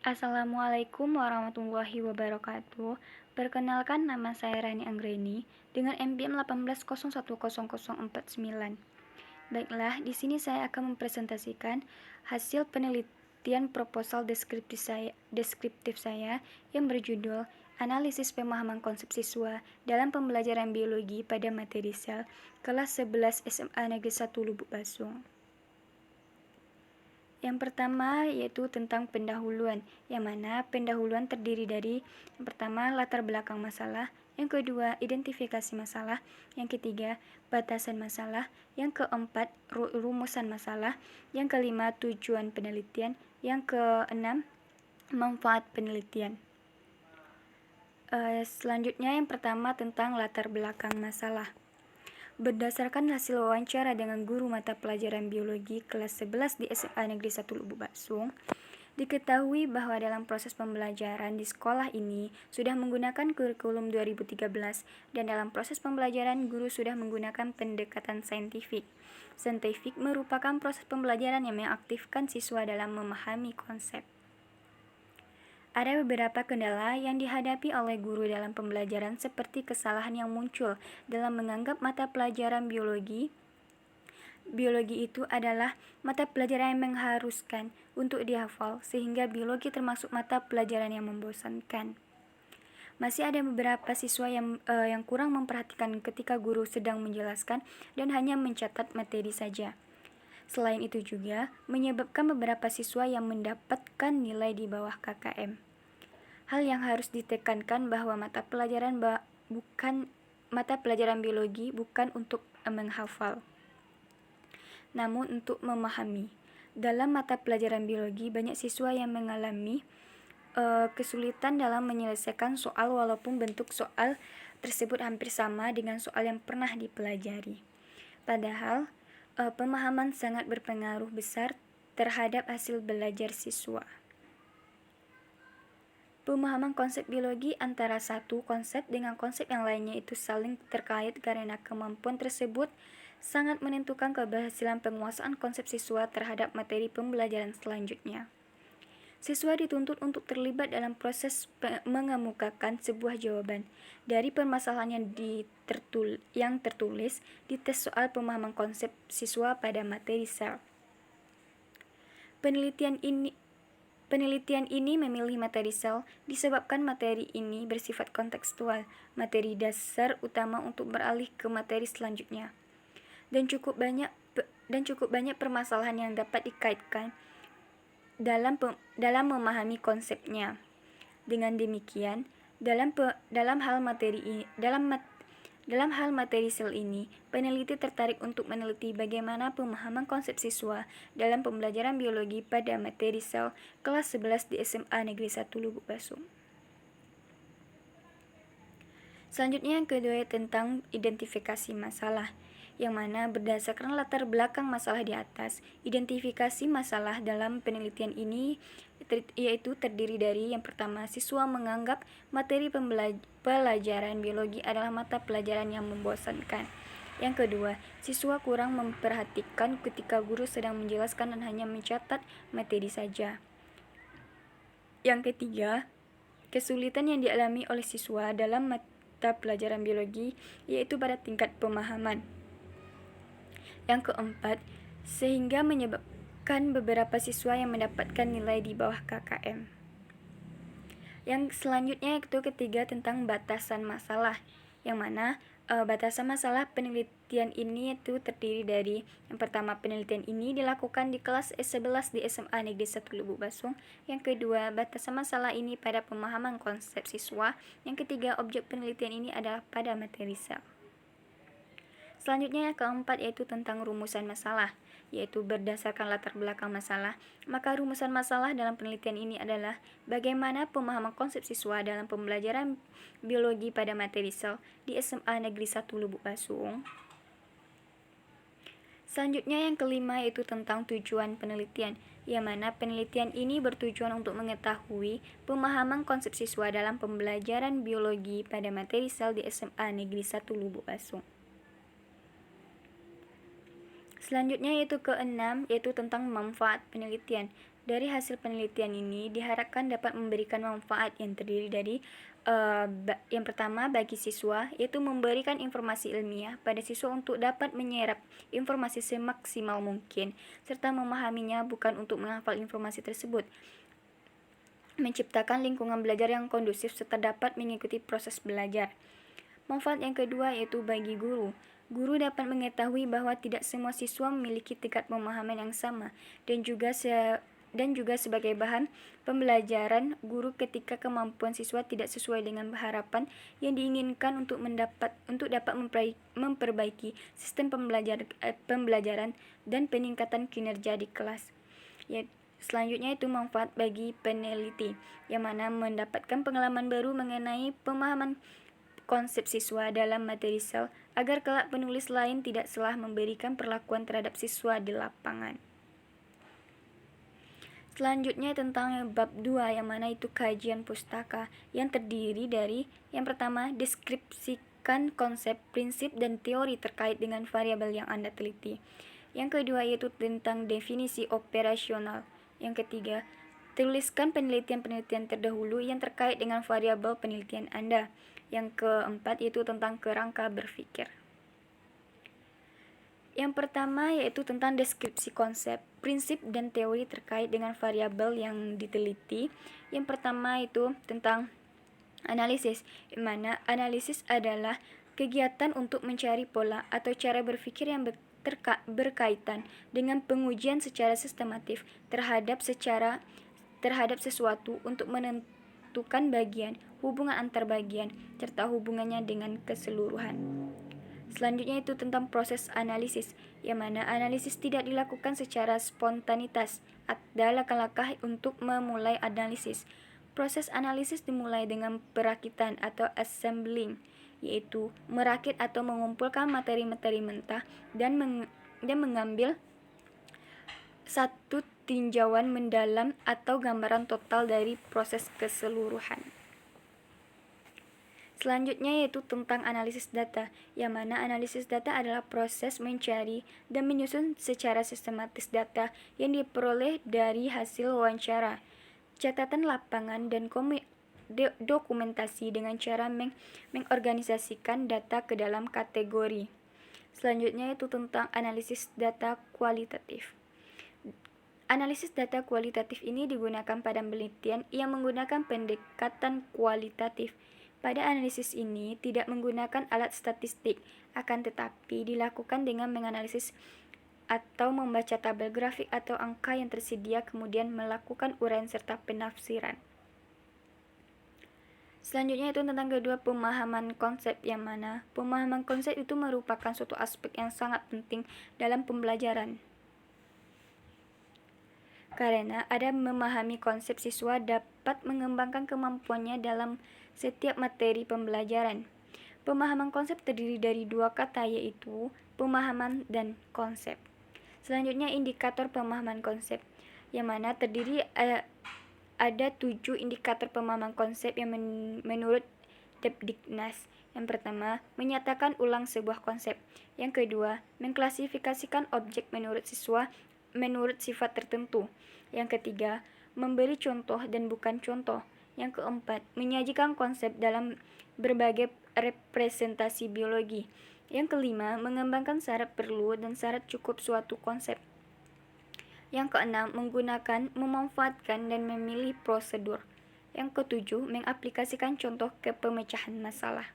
Assalamualaikum warahmatullahi wabarakatuh. Perkenalkan, nama saya Rani Anggreni dengan NPM 18010049. Baiklah, di sini saya akan mempresentasikan hasil penelitian proposal deskriptif saya yang berjudul Analisis Pemahaman Konsep Siswa dalam Pembelajaran Biologi pada Materi Sel, kelas 11 SMA Negeri 1 Lubuk Basung. Yang pertama yaitu tentang pendahuluan, yang mana pendahuluan terdiri dari yang pertama latar belakang masalah, yang kedua identifikasi masalah, yang ketiga batasan masalah, yang keempat rumusan masalah, yang kelima tujuan penelitian, yang keenam manfaat penelitian. Selanjutnya yang pertama tentang latar belakang masalah. Berdasarkan hasil wawancara dengan guru mata pelajaran biologi kelas 11 di SMA Negeri 1 Lubuk Basung, diketahui bahwa dalam proses pembelajaran di sekolah ini sudah menggunakan kurikulum 2013 dan dalam proses pembelajaran guru sudah menggunakan pendekatan saintifik. Saintifik merupakan proses pembelajaran yang mengaktifkan siswa dalam memahami konsep. Ada beberapa kendala yang dihadapi oleh guru dalam pembelajaran seperti kesalahan yang muncul dalam menganggap mata pelajaran biologi itu adalah mata pelajaran yang mengharuskan untuk dihafal sehingga biologi termasuk mata pelajaran yang membosankan. Masih ada beberapa siswa yang kurang memperhatikan ketika guru sedang menjelaskan dan hanya mencatat materi saja. Selain itu juga menyebabkan beberapa siswa yang mendapatkan nilai di bawah KKM. Hal yang harus ditekankan bahwa mata pelajaran biologi bukan untuk menghafal, namun untuk memahami. Dalam mata pelajaran biologi, banyak siswa yang mengalami kesulitan dalam menyelesaikan soal walaupun bentuk soal tersebut hampir sama dengan soal yang pernah dipelajari. Padahal, pemahaman sangat berpengaruh besar terhadap hasil belajar siswa. Pemahaman konsep biologi antara satu konsep dengan konsep yang lainnya itu saling terkait karena kemampuan tersebut sangat menentukan keberhasilan penguasaan konsep siswa terhadap materi pembelajaran selanjutnya. Siswa dituntut untuk terlibat dalam proses mengemukakan sebuah jawaban dari permasalahan yang tertulis di tes soal pemahaman konsep siswa pada materi sel. Penelitian ini memilih materi sel disebabkan materi ini bersifat kontekstual, materi dasar utama untuk beralih ke materi selanjutnya. Dan cukup banyak permasalahan yang dapat dikaitkan dalam memahami konsepnya. Dengan demikian, dalam hal materi sel ini, peneliti tertarik untuk meneliti bagaimana pemahaman konsep siswa dalam pembelajaran biologi pada materi sel kelas 11 di SMA Negeri 1 Lubuk Basung. Selanjutnya yang kedua tentang identifikasi masalah, yang mana berdasarkan latar belakang masalah di atas, identifikasi masalah dalam penelitian ini yaitu terdiri dari yang pertama, siswa menganggap materi pelajaran biologi adalah mata pelajaran yang membosankan. Yang kedua, siswa kurang memperhatikan ketika guru sedang menjelaskan dan hanya mencatat materi saja. Yang ketiga, kesulitan yang dialami oleh siswa dalam mata pelajaran biologi yaitu pada tingkat pemahaman. Yang keempat, sehingga menyebabkan beberapa siswa yang mendapatkan nilai di bawah KKM. Yang selanjutnya yaitu ketiga tentang batasan masalah, yang mana batasan masalah penelitian ini itu terdiri dari yang pertama, penelitian ini dilakukan di kelas S11 di SMA Negeri 1 Lubuk Basung. Yang kedua, batasan masalah ini pada pemahaman konsep siswa. Yang ketiga, objek penelitian ini adalah pada materi sel. Selanjutnya yang keempat yaitu tentang rumusan masalah, yaitu berdasarkan latar belakang masalah. Maka rumusan masalah dalam penelitian ini adalah bagaimana pemahaman konsep siswa dalam pembelajaran biologi pada materi sel di SMA Negeri 1 Lubuk Basung. Selanjutnya yang kelima yaitu tentang tujuan penelitian, yang mana penelitian ini bertujuan untuk mengetahui pemahaman konsep siswa dalam pembelajaran biologi pada materi sel di SMA Negeri 1 Lubuk Basung. Selanjutnya yaitu keenam, yaitu tentang manfaat penelitian, Dari hasil penelitian ini diharapkan dapat memberikan manfaat yang terdiri dari yang pertama bagi siswa, yaitu memberikan informasi ilmiah pada siswa untuk dapat menyerap informasi semaksimal mungkin serta memahaminya, bukan untuk menghafal informasi tersebut. Menciptakan lingkungan belajar yang kondusif serta dapat mengikuti proses belajar. Manfaat yang kedua yaitu bagi guru. Guru dapat mengetahui bahwa tidak semua siswa memiliki tingkat pemahaman yang sama dan juga sebagai bahan pembelajaran guru ketika kemampuan siswa tidak sesuai dengan harapan yang diinginkan untuk dapat memperbaiki sistem pembelajaran dan peningkatan kinerja di kelas. Selanjutnya itu manfaat bagi peneliti, yang mana mendapatkan pengalaman baru mengenai pemahaman konsep siswa dalam materi sel agar kelak penulis lain tidak salah memberikan perlakuan terhadap siswa di lapangan. Selanjutnya tentang bab 2, yang mana itu kajian pustaka, yang terdiri dari yang pertama, deskripsikan konsep, prinsip, dan teori terkait dengan variabel yang Anda teliti. Yang kedua yaitu tentang definisi operasional. Yang ketiga, tuliskan penelitian-penelitian terdahulu yang terkait dengan variabel penelitian Anda. Yang keempat yaitu tentang kerangka berpikir. Yang pertama yaitu tentang deskripsi konsep, prinsip, dan teori terkait dengan variabel yang diteliti. Yang pertama itu tentang analisis, di mana analisis adalah kegiatan untuk mencari pola atau cara berpikir yang berkaitan dengan pengujian secara sistematif terhadap sesuatu untuk menentukan bagian, hubungan antar bagian, serta hubungannya dengan keseluruhan. Selanjutnya itu tentang proses analisis, yang mana analisis tidak dilakukan secara spontanitas. Ada langkah-langkah untuk memulai analisis. Proses analisis dimulai dengan perakitan atau assembling, yaitu merakit atau mengumpulkan materi-materi mentah dan mengambil satu tinjauan mendalam atau gambaran total dari proses keseluruhan. Selanjutnya yaitu tentang analisis data, yang mana analisis data adalah proses mencari dan menyusun secara sistematis data yang diperoleh dari hasil wawancara, catatan lapangan, dan dokumentasi dengan cara mengorganisasikan data ke dalam kategori. Selanjutnya itu tentang analisis data kualitatif. Analisis data kualitatif ini digunakan pada penelitian yang menggunakan pendekatan kualitatif. Pada analisis ini tidak menggunakan alat statistik, akan tetapi dilakukan dengan menganalisis atau membaca tabel grafik atau angka yang tersedia, kemudian melakukan uraian serta penafsiran. Selanjutnya itu tentang kedua, pemahaman konsep, yang mana pemahaman konsep itu merupakan suatu aspek yang sangat penting dalam pembelajaran. Karena ada memahami konsep, siswa dapat mengembangkan kemampuannya dalam setiap materi pembelajaran. Pemahaman konsep terdiri dari dua kata, yaitu pemahaman dan konsep. Selanjutnya indikator pemahaman konsep, yang mana terdiri ada 7 indikator pemahaman konsep yang menurut Debnitz. Yang pertama, menyatakan ulang sebuah konsep. Yang kedua, mengklasifikasikan objek menurut sifat tertentu. Yang ketiga, memberi contoh dan bukan contoh. Yang keempat, menyajikan konsep dalam berbagai representasi biologi. Yang kelima, mengembangkan syarat perlu dan syarat cukup suatu konsep. Yang keenam, memanfaatkan dan memilih prosedur. Yang ketujuh, mengaplikasikan contoh ke pemecahan masalah.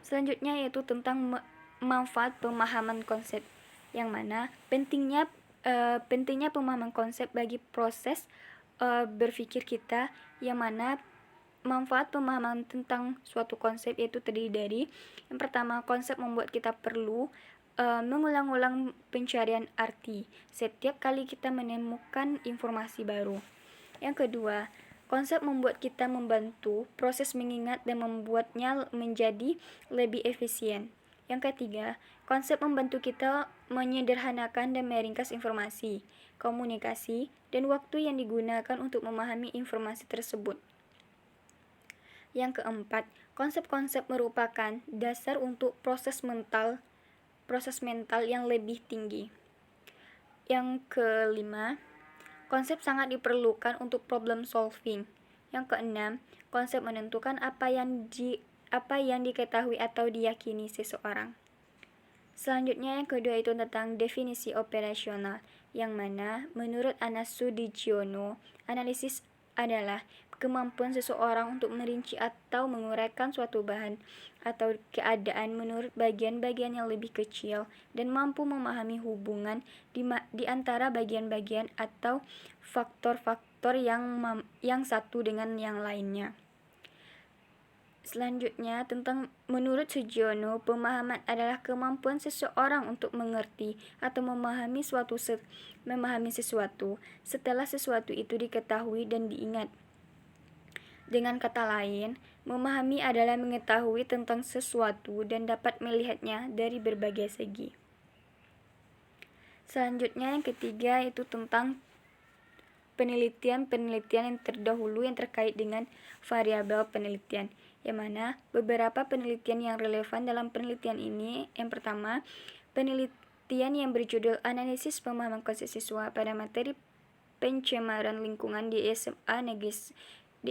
Selanjutnya yaitu tentang manfaat pemahaman konsep, yang mana pentingnya pemahaman konsep bagi proses berpikir kita, yang mana manfaat pemahaman tentang suatu konsep yaitu terdiri dari yang pertama, konsep membuat kita perlu mengulang-ulang pencarian arti setiap kali kita menemukan informasi baru. Yang kedua, konsep membuat kita membantu proses mengingat dan membuatnya menjadi lebih efisien. Yang ketiga, konsep membantu kita menyederhanakan dan meringkas informasi, komunikasi, dan waktu yang digunakan untuk memahami informasi tersebut. Yang keempat, konsep-konsep merupakan dasar untuk proses mental yang lebih tinggi. Yang kelima, Konsep sangat diperlukan untuk problem solving. Yang keenam, konsep menentukan apa yang diketahui atau diyakini seseorang. Selanjutnya yang kedua itu tentang definisi operasional, yang mana menurut Anas Sudijiono, analisis adalah kemampuan seseorang untuk merinci atau menguraikan suatu bahan atau keadaan menurut bagian-bagian yang lebih kecil dan mampu memahami hubungan di antara bagian-bagian atau faktor-faktor yang satu dengan yang lainnya. Selanjutnya, tentang menurut Sugiono, pemahaman adalah kemampuan seseorang untuk mengerti atau memahami sesuatu setelah sesuatu itu diketahui dan diingat. Dengan kata lain, memahami adalah mengetahui tentang sesuatu dan dapat melihatnya dari berbagai segi. Selanjutnya yang ketiga itu tentang penelitian yang terdahulu yang terkait dengan variabel penelitian, yang mana beberapa penelitian yang relevan dalam penelitian ini. Yang pertama, penelitian yang berjudul Analisis Pemahaman Konsep Siswa pada Materi Pencemaran Lingkungan di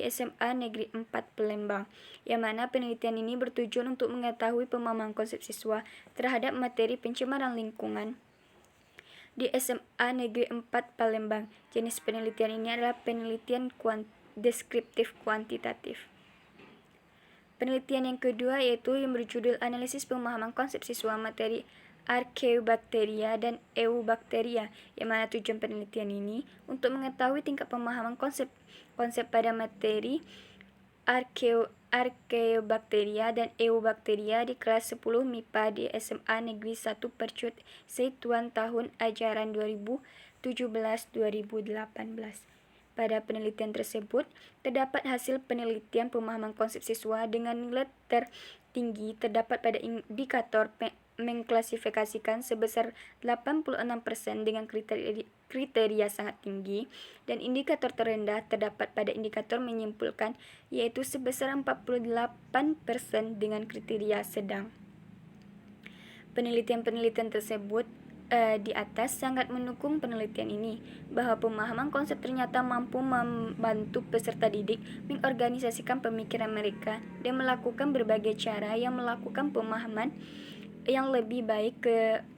SMA Negeri 4 Palembang, yang mana penelitian ini bertujuan untuk mengetahui pemahaman konsep siswa terhadap materi pencemaran lingkungan di SMA Negeri 4 Palembang. Jenis penelitian ini adalah penelitian deskriptif kuantitatif. Penelitian yang kedua yaitu yang berjudul Analisis Pemahaman Konsep Siswa Materi Archaeobacteria dan Eubacteria, yang mana tujuan penelitian ini untuk mengetahui tingkat pemahaman konsep pada materi Archaeobacteria dan Eubacteria di kelas 10 MIPA di SMA Negeri 1 Percut Seituan tahun ajaran 2017-2018. Pada penelitian tersebut, terdapat hasil penelitian pemahaman konsep siswa dengan nilai tertinggi terdapat pada indikator mengklasifikasikan sebesar 86% dengan kriteria sangat tinggi, dan indikator terendah terdapat pada indikator menyimpulkan, yaitu sebesar 48% dengan kriteria sedang. Penelitian tersebut di atas sangat mendukung penelitian ini, bahwa pemahaman konsep ternyata mampu membantu peserta didik mengorganisasikan pemikiran mereka dan melakukan berbagai cara yang melakukan pemahaman yang lebih baik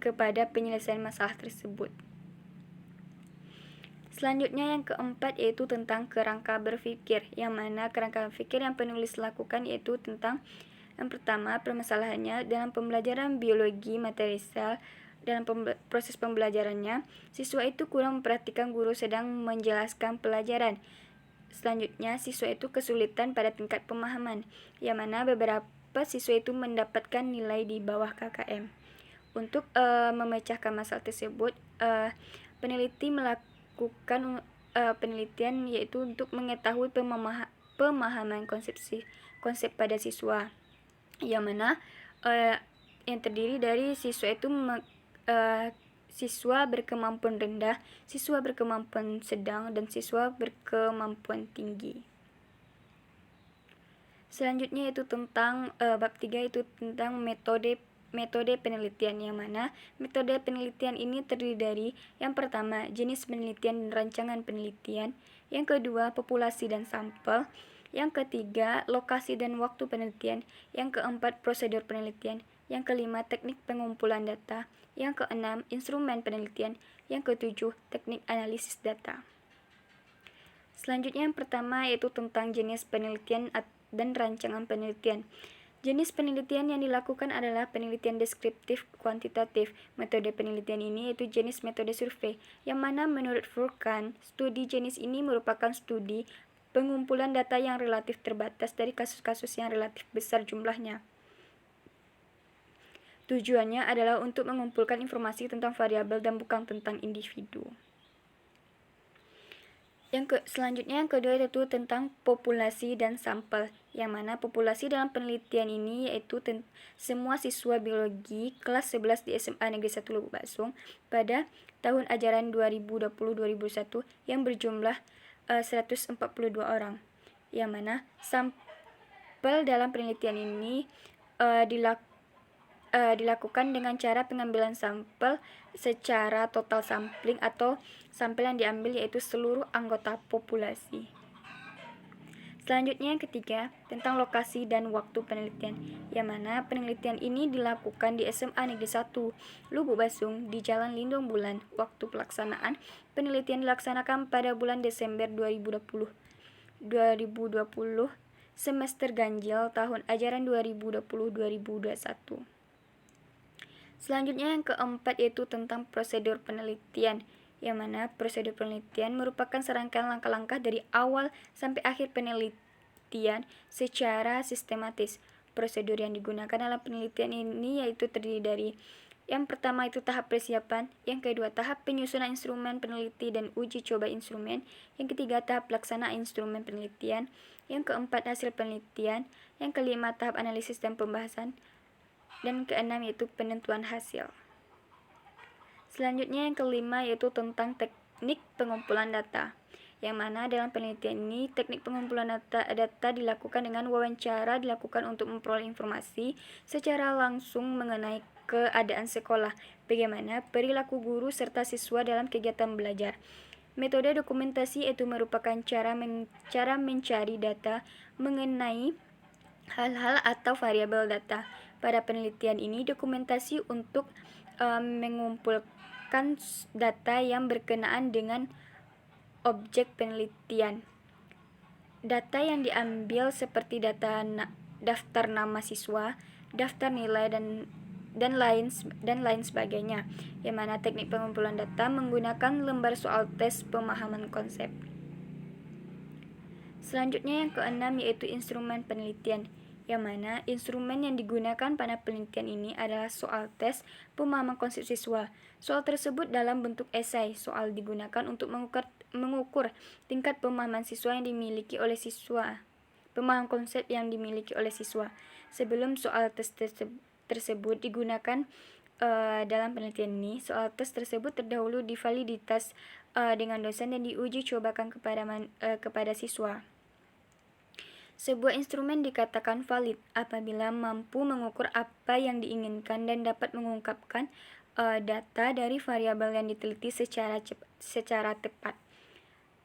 kepada penyelesaian masalah tersebut. Selanjutnya yang keempat yaitu tentang kerangka berpikir, yang mana kerangka berpikir yang penulis lakukan yaitu tentang yang pertama, permasalahannya dalam pembelajaran biologi materi sel. Dalam proses pembelajarannya, siswa itu kurang memperhatikan guru sedang menjelaskan pelajaran. Selanjutnya, siswa itu kesulitan pada tingkat pemahaman, yang mana beberapa siswa itu mendapatkan nilai di bawah KKM. Untuk memecahkan masalah tersebut, peneliti melakukan penelitian yaitu untuk mengetahui pemahaman konsep pada siswa, yang mana yang terdiri dari siswa itu siswa berkemampuan rendah, siswa berkemampuan sedang, dan siswa berkemampuan tinggi. Selanjutnya itu tentang bab 3 itu tentang metode penelitian, yang mana metode penelitian ini terdiri dari yang pertama, jenis penelitian dan rancangan penelitian, yang kedua, populasi dan sampel, yang ketiga, lokasi dan waktu penelitian, yang keempat, prosedur penelitian, yang kelima, teknik pengumpulan data, yang keenam, instrumen penelitian, yang ketujuh, teknik analisis data. Selanjutnya yang pertama yaitu tentang jenis penelitian dan rancangan penelitian. Jenis penelitian yang dilakukan adalah penelitian deskriptif kuantitatif. Metode penelitian ini yaitu jenis metode survei, yang mana menurut Furkan, studi jenis ini merupakan studi pengumpulan data yang relatif terbatas dari kasus-kasus yang relatif besar jumlahnya. Tujuannya adalah untuk mengumpulkan informasi tentang variabel dan bukan tentang individu. Selanjutnya yang kedua yaitu tentang populasi dan sampel, yang mana populasi dalam penelitian ini yaitu semua siswa biologi kelas 11 di SMA Negeri 1 Lubuk Basung pada tahun ajaran 2020-2021 yang berjumlah 142 orang, yang mana sampel dalam penelitian ini dilakukan dengan cara pengambilan sampel secara total sampling atau sampel yang diambil yaitu seluruh anggota populasi. Selanjutnya yang ketiga, tentang lokasi dan waktu penelitian, yang mana penelitian ini dilakukan di SMA Negeri 1 Lubuk Basung di Jalan Lindung Bulan. Waktu pelaksanaan penelitian dilaksanakan pada bulan Desember 2020 semester ganjil tahun ajaran 2020-2021. Selanjutnya yang keempat yaitu tentang prosedur penelitian, yang mana prosedur penelitian merupakan serangkaian langkah-langkah dari awal sampai akhir penelitian secara sistematis. Prosedur yang digunakan dalam penelitian ini yaitu terdiri dari yang pertama itu tahap persiapan, yang kedua tahap penyusunan instrumen peneliti dan uji coba instrumen, yang ketiga tahap pelaksanaan instrumen penelitian, yang keempat hasil penelitian, yang kelima tahap analisis dan pembahasan, dan keenam yaitu penentuan hasil. Selanjutnya yang kelima yaitu tentang teknik pengumpulan data, yang mana dalam penelitian ini teknik pengumpulan data dilakukan dengan wawancara dilakukan untuk memperoleh informasi secara langsung mengenai keadaan sekolah, bagaimana perilaku guru serta siswa dalam kegiatan belajar. Metode dokumentasi itu merupakan cara mencari data mengenai hal-hal atau variabel data. Pada penelitian ini, dokumentasi untuk mengumpulkan data yang berkenaan dengan objek penelitian. Data yang diambil seperti daftar nama siswa, daftar nilai, dan lain sebagainya. Yang mana teknik pengumpulan data menggunakan lembar soal tes pemahaman konsep. Selanjutnya yang keenam yaitu instrumen penelitian, yang mana instrumen yang digunakan pada penelitian ini adalah soal tes pemahaman konsep siswa. Soal tersebut dalam bentuk esai. Soal digunakan untuk mengukur tingkat pemahaman siswa yang dimiliki oleh siswa, pemahaman konsep yang dimiliki oleh siswa. Sebelum soal tes tersebut digunakan dalam penelitian ini, soal tes tersebut terdahulu divaliditas dengan dosen dan diuji cobakan kepada siswa. Sebuah instrumen dikatakan valid apabila mampu mengukur apa yang diinginkan dan dapat mengungkapkan data dari variabel yang diteliti secara tepat.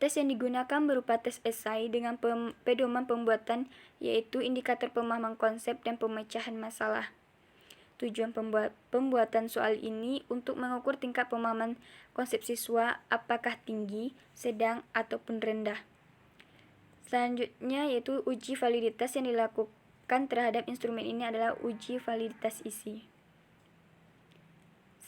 Tes yang digunakan berupa tes esai dengan pedoman pembuatan yaitu indikator pemahaman konsep dan pemecahan masalah. Tujuan pembuatan soal ini untuk mengukur tingkat pemahaman konsep siswa apakah tinggi, sedang, ataupun rendah. Selanjutnya yaitu uji validitas yang dilakukan terhadap instrumen ini adalah uji validitas isi.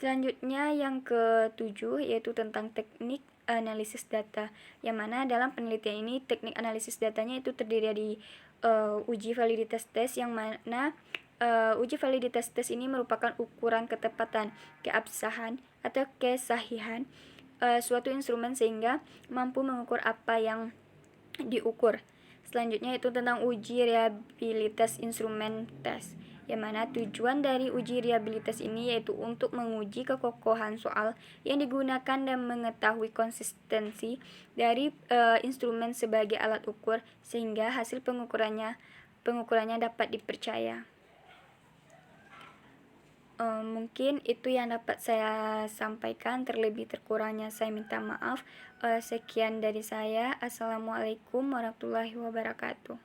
Selanjutnya yang ketujuh yaitu tentang teknik analisis data, yang mana dalam penelitian ini teknik analisis datanya itu terdiri dari uji validitas tes, yang mana uji validitas tes ini merupakan ukuran ketepatan, keabsahan atau kesahihan suatu instrumen sehingga mampu mengukur apa yang diukur. Selanjutnya itu tentang uji reliabilitas instrumen tes, yang mana tujuan dari uji reliabilitas ini yaitu untuk menguji kekokohan soal yang digunakan dan mengetahui konsistensi dari instrumen sebagai alat ukur sehingga hasil pengukurannya dapat dipercaya. Mungkin itu yang dapat saya sampaikan, terlebih terkurangnya saya minta maaf. Sekian dari saya. Assalamualaikum warahmatullahi wabarakatuh.